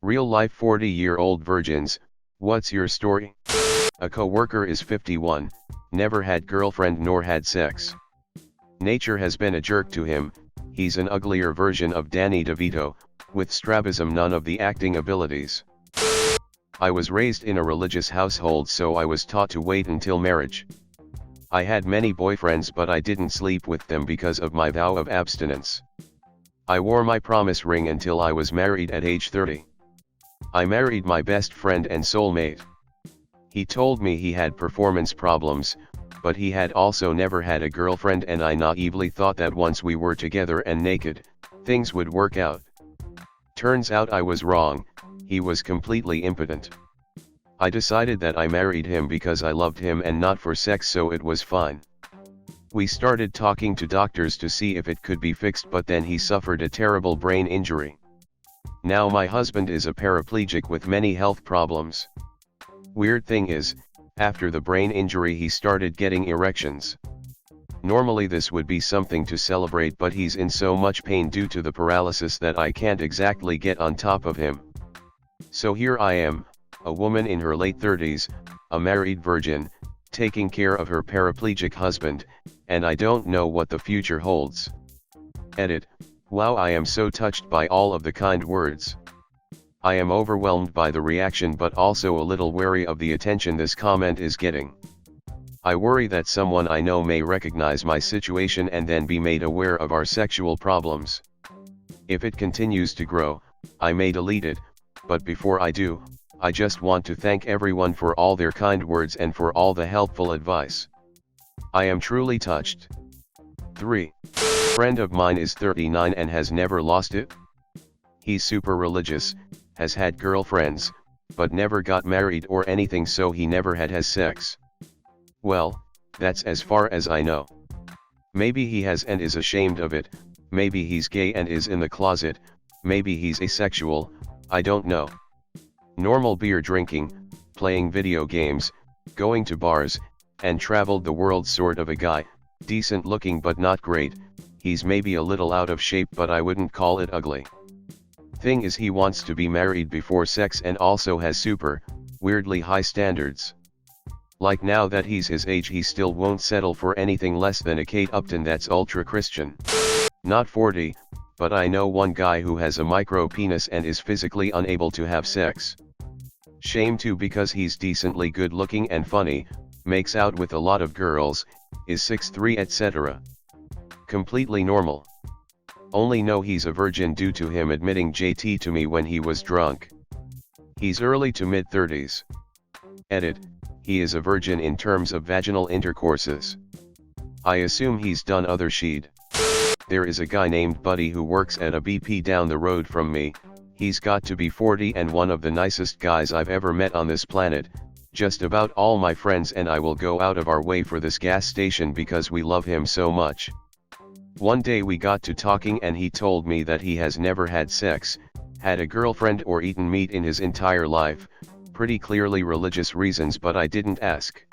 Real life 40-year-old virgins, what's your story? A co-worker is 51, never had girlfriend nor had sex. Nature has been a jerk to him, he's an uglier version of Danny DeVito, with strabism, none of the acting abilities. I was raised in a religious household, so I was taught to wait until marriage. I had many boyfriends, but I didn't sleep with them because of my vow of abstinence. I wore my promise ring until I was married at age 30. I married my best friend and soulmate. He told me he had performance problems, but he had also never had a girlfriend, and I naively thought that once we were together and naked, things would work out. Turns out I was wrong, he was completely impotent. I decided that I married him because I loved him and not for sex, so it was fine. We started talking to doctors to see if it could be fixed, but then he suffered a terrible brain injury. Now my husband is a paraplegic with many health problems. Weird thing is, after the brain injury he started getting erections. Normally this would be something to celebrate, but he's in so much pain due to the paralysis that I can't exactly get on top of him. So here I am, a woman in her late 30s, a married virgin, taking care of her paraplegic husband, and I don't know what the future holds. Edit. Wow, I am so touched by all of the kind words. I am overwhelmed by the reaction, but also a little wary of the attention this comment is getting. I worry that someone I know may recognize my situation and then be made aware of our sexual problems. If it continues to grow, I may delete it, but before I do, I just want to thank everyone for all their kind words and for all the helpful advice. I am truly touched. 3. Friend of mine is 39 and has never lost it. He's super religious, has had girlfriends, but never got married or anything, so he never had sex. Well, that's as far as I know. Maybe he has and is ashamed of it, maybe he's gay and is in the closet, maybe he's asexual, I don't know. Normal beer drinking, playing video games, going to bars, and traveled the world sort of a guy, decent looking but not great. He's maybe a little out of shape, but I wouldn't call it ugly. Thing is, he wants to be married before sex and also has super, weirdly high standards. Like now that he's his age, he still won't settle for anything less than a Kate Upton that's ultra Christian. Not 40, but I know one guy who has a micro penis and is physically unable to have sex. Shame too, because he's decently good looking and funny, makes out with a lot of girls, is 6'3", etc. Completely normal. Only know he's a virgin due to him admitting JT to me when he was drunk. He's early to mid-30s. Edit. He is a virgin in terms of vaginal intercourses. I assume he's done other sheed. There is a guy named Buddy who works at a BP down the road from me. He's got to be 40 and one of the nicest guys I've ever met on this planet. Just about all my friends and I will go out of our way for this gas station because we love him so much. One day we got to talking and he told me that he has never had sex, had a girlfriend or eaten meat in his entire life, pretty clearly religious reasons, but I didn't ask.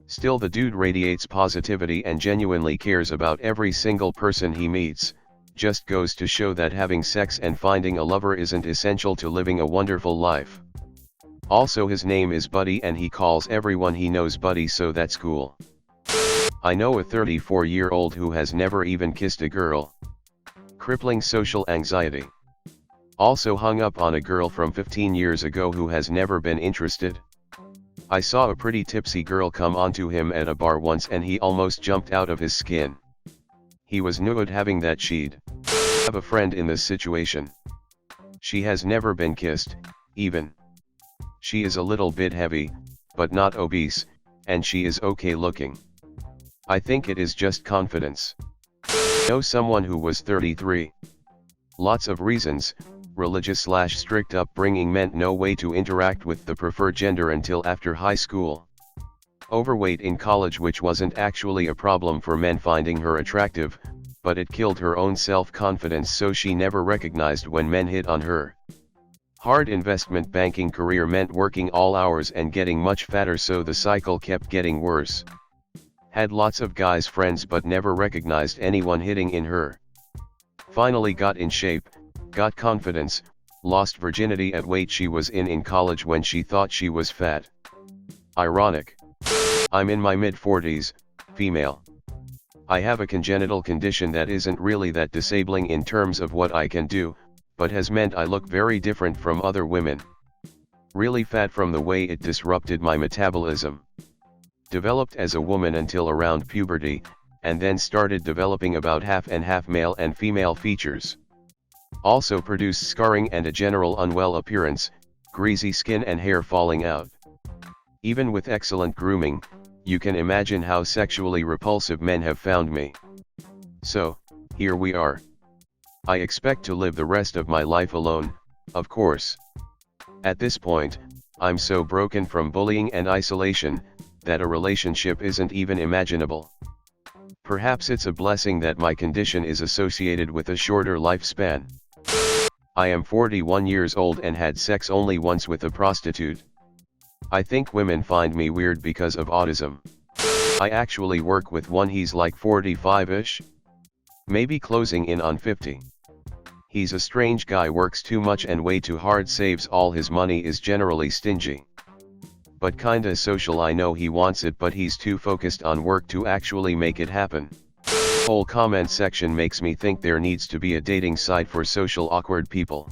Still, the dude radiates positivity and genuinely cares about every single person he meets. Just goes to show that having sex and finding a lover isn't essential to living a wonderful life. Also, his name is Buddy and he calls everyone he knows Buddy, so that's cool. I know a 34-year-old who has never even kissed a girl. Crippling social anxiety. Also hung up on a girl from 15 years ago who has never been interested. I saw a pretty tipsy girl come onto him at a bar once and he almost jumped out of his skin. He was nude having that she'd have a friend in this situation. She has never been kissed, even. She is a little bit heavy, but not obese, and she is okay looking. I think it is just confidence. Know someone who was 33. Lots of reasons. Religious/strict upbringing meant no way to interact with the preferred gender until after high school. Overweight in college, which wasn't actually a problem for men finding her attractive, but it killed her own self-confidence, so she never recognized when men hit on her. Hard investment banking career meant working all hours and getting much fatter, so the cycle kept getting worse. Had lots of guys friends but never recognized anyone hitting in her. Finally got in shape, got confidence, lost virginity at weight she was in college when she thought she was fat. Ironic. I'm in my mid-40s, female. I have a congenital condition that isn't really that disabling in terms of what I can do, but has meant I look very different from other women. Really fat from the way it disrupted my metabolism. Developed as a woman until around puberty, and then started developing about half and half male and female features. Also produced scarring and a general unwell appearance, greasy skin and hair falling out. Even with excellent grooming, you can imagine how sexually repulsive men have found me. So, here we are. I expect to live the rest of my life alone, of course. At this point, I'm so broken from bullying and isolation, that a relationship isn't even imaginable. Perhaps it's a blessing that my condition is associated with a shorter lifespan. I am 41 years old and had sex only once with a prostitute. I think women find me weird because of autism. I actually work with one, he's like 45-ish. Maybe closing in on 50. He's a strange guy, works too much and way too hard, saves all his money, is generally stingy. But kinda social, I know he wants it but he's too focused on work to actually make it happen. Whole comment section makes me think there needs to be a dating site for social awkward people.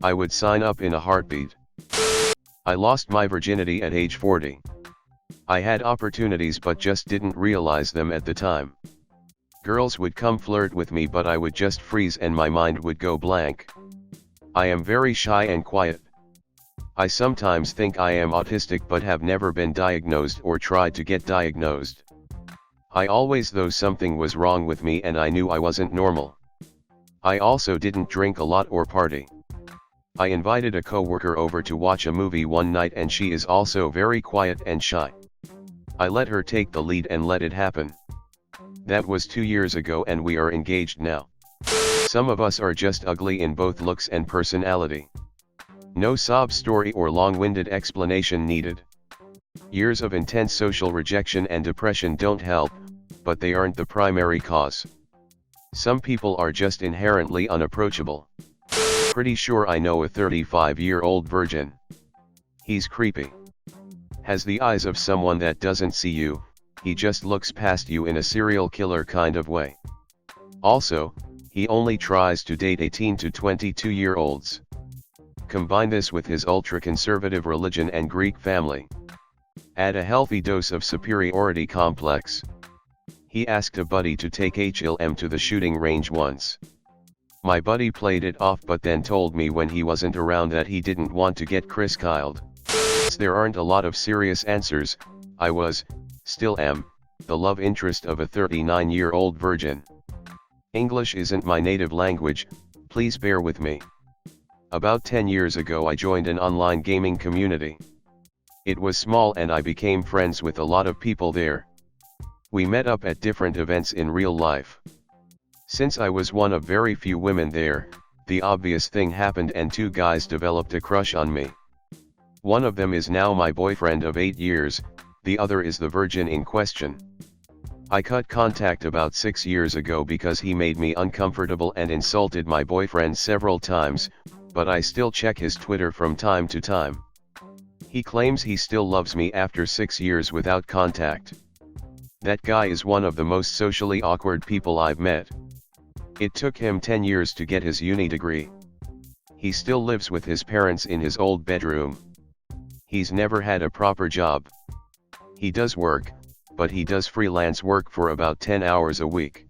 I would sign up in a heartbeat. I lost my virginity at age 40. I had opportunities but just didn't realize them at the time. Girls would come flirt with me but I would just freeze and my mind would go blank. I am very shy and quiet. I sometimes think I am autistic but have never been diagnosed or tried to get diagnosed. I always thought something was wrong with me and I knew I wasn't normal. I also didn't drink a lot or party. I invited a coworker over to watch a movie one night and she is also very quiet and shy. I let her take the lead and let it happen. That was 2 years ago and we are engaged now. Some of us are just ugly in both looks and personality. No sob story or long-winded explanation needed. Years of intense social rejection and depression don't help, but they aren't the primary cause. Some people are just inherently unapproachable. Pretty sure I know a 35-year-old virgin. He's creepy. Has the eyes of someone that doesn't see you, he just looks past you in a serial killer kind of way. Also, he only tries to date 18 to 22-year-olds. Combine this with his ultra-conservative religion and Greek family. Add a healthy dose of superiority complex. He asked a buddy to take HLM to the shooting range once. My buddy played it off but then told me when he wasn't around that he didn't want to get Chris Kyled. There aren't a lot of serious answers. I was, still am, the love interest of a 39-year-old virgin. English isn't my native language, please bear with me. About 10 years ago I joined an online gaming community. It was small and I became friends with a lot of people there. We met up at different events in real life. Since I was one of very few women there, the obvious thing happened and 2 guys developed a crush on me. One of them is now my boyfriend of 8 years, the other is the virgin in question. I cut contact about 6 years ago because he made me uncomfortable and insulted my boyfriend several times, but I still check his Twitter from time to time. He claims he still loves me after 6 years without contact. That guy is one of the most socially awkward people I've met. It took him 10 years to get his uni degree. He still lives with his parents in his old bedroom. He's never had a proper job. He does work, but he does freelance work for about 10 hours a week.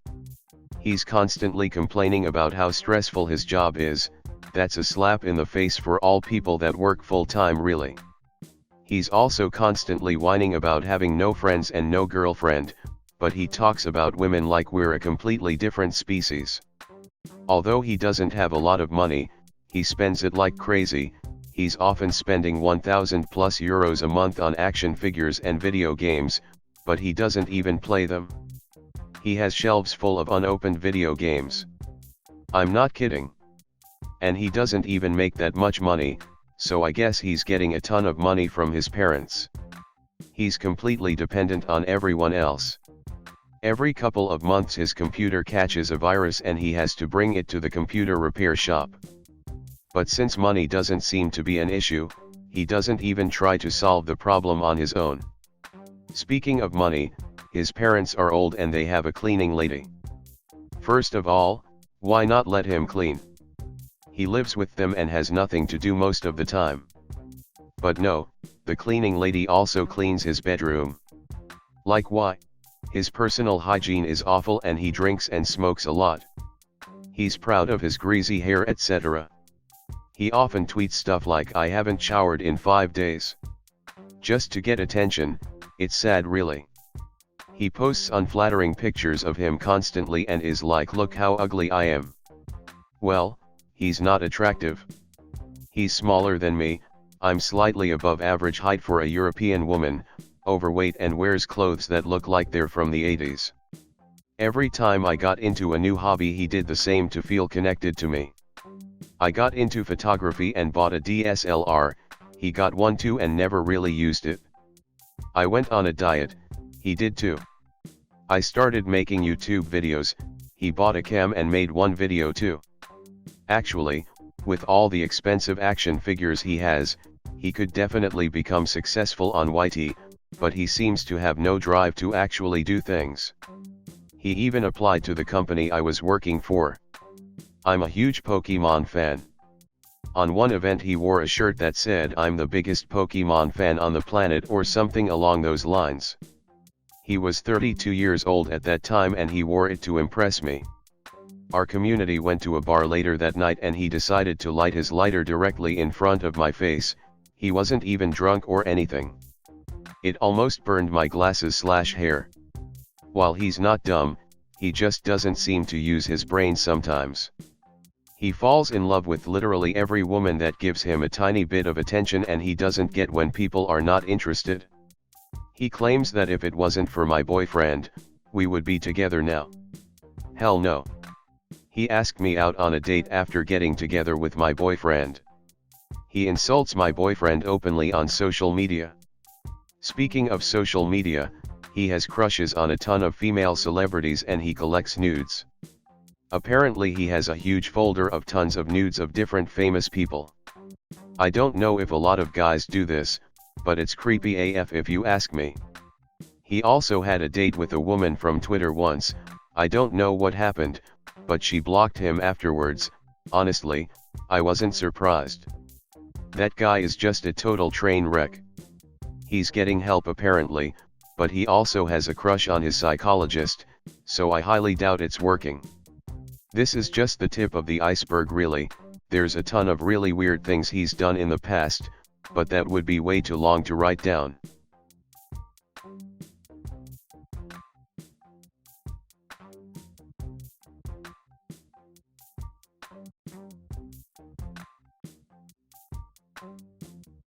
He's constantly complaining about how stressful his job is. That's a slap in the face for all people that work full-time really. He's also constantly whining about having no friends and no girlfriend, but he talks about women like we're a completely different species. Although he doesn't have a lot of money, he spends it like crazy. He's often spending 1,000 plus euros a month on action figures and video games, but he doesn't even play them. He has shelves full of unopened video games. I'm not kidding. And he doesn't even make that much money, so I guess he's getting a ton of money from his parents. He's completely dependent on everyone else. Every couple of months his computer catches a virus and he has to bring it to the computer repair shop. But since money doesn't seem to be an issue, he doesn't even try to solve the problem on his own. Speaking of money, his parents are old and they have a cleaning lady. First of all, why not let him clean? He lives with them and has nothing to do most of the time. But no, the cleaning lady also cleans his bedroom. Like why? His personal hygiene is awful and he drinks and smokes a lot. He's proud of his greasy hair, etc. He often tweets stuff like "I haven't showered in 5 days." Just to get attention. It's sad really. He posts unflattering pictures of him constantly and is like, "Look how ugly I am." Well, he's not attractive. He's smaller than me, I'm slightly above average height for a European woman, overweight and wears clothes that look like they're from the 80s. Every time I got into a new hobby he did the same to feel connected to me. I got into photography and bought a DSLR, he got one too and never really used it. I went on a diet, he did too. I started making YouTube videos, he bought a cam and made one video too. Actually, with all the expensive action figures he has, he could definitely become successful on YT, but he seems to have no drive to actually do things. He even applied to the company I was working for. I'm a huge Pokemon fan. On one event he wore a shirt that said "I'm the biggest Pokemon fan on the planet" or something along those lines. He was 32 years old at that time and he wore it to impress me. Our community went to a bar later that night and he decided to light his lighter directly in front of my face. He wasn't even drunk or anything. It almost burned my glasses/hair. While he's not dumb, he just doesn't seem to use his brain sometimes. He falls in love with literally every woman that gives him a tiny bit of attention and he doesn't get when people are not interested. He claims that if it wasn't for my boyfriend, we would be together now. Hell no. He asked me out on a date after getting together with my boyfriend. He insults my boyfriend openly on social media. Speaking of social media, he has crushes on a ton of female celebrities and he collects nudes. Apparently he has a huge folder of tons of nudes of different famous people. I don't know if a lot of guys do this, but it's creepy AF if you ask me. He also had a date with a woman from Twitter once. I don't know what happened, but she blocked him afterwards. Honestly, I wasn't surprised. That guy is just a total train wreck. He's getting help apparently, but he also has a crush on his psychologist, so I highly doubt it's working. This is just the tip of the iceberg really. There's a ton of really weird things he's done in the past, but that would be way too long to write down.